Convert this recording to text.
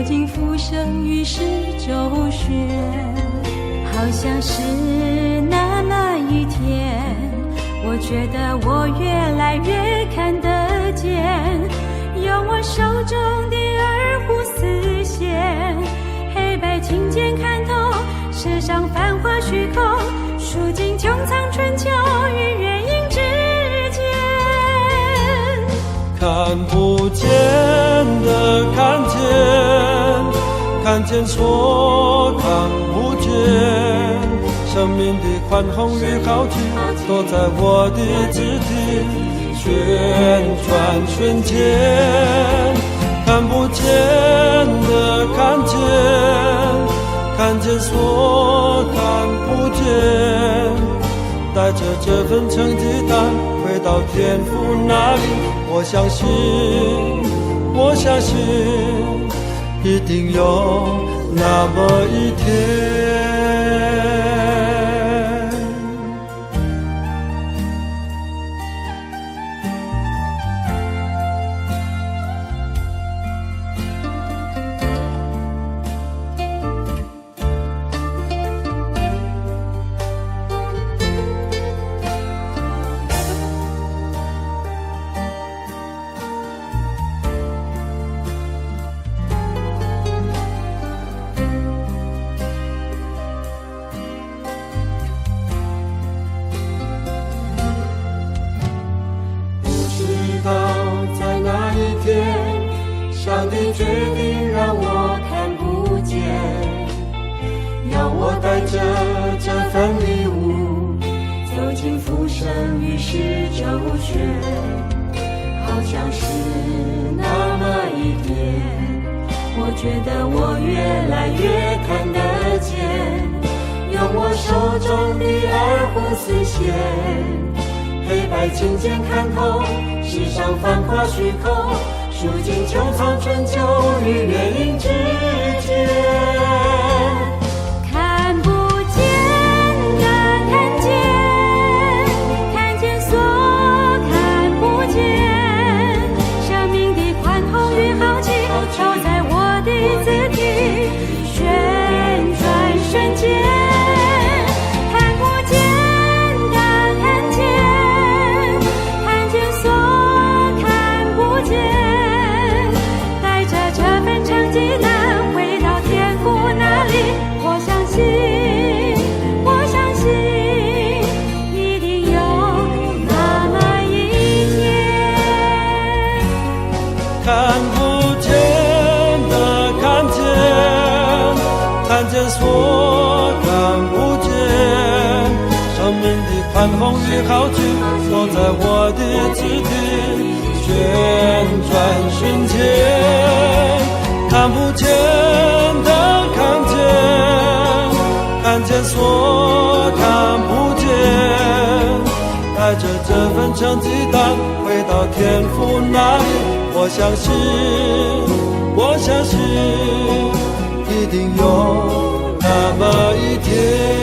竟浮生于世周旋，好像是那么一天，我觉得我越来越看得见，用我手中的二胡丝弦，黑白琴键看透世上繁华虚空，数尽穹苍春秋与月影之间。看不见的看见，看见所看不见，生命的宽宏与浩瀚都在我的肢体旋转瞬间。看不见的看见，看见所看不见，带着这份成绩单回到天父那里。我相信，我相信一定有那么一天。在那一天，上帝决定让我看不见，要我带着这份礼物走进浮生与世周旋，好像是那么一天，我觉得我越来越看得见，用我手中的二胡丝弦，黑白琴键看透世上繁华虚空，数尽穹苍春秋与月影之间。看不见的看见，看见所看不见，生命的宽宏与浩瀚都在我的字体旋转瞬间。看不见的看见，看见所看不见，生命的宽宏与浩瀚都在我的肢体旋转瞬间。看不见的看见，看见所看不见，带着这份成绩单回到天父那里。我相信，我相信一定有那么一天。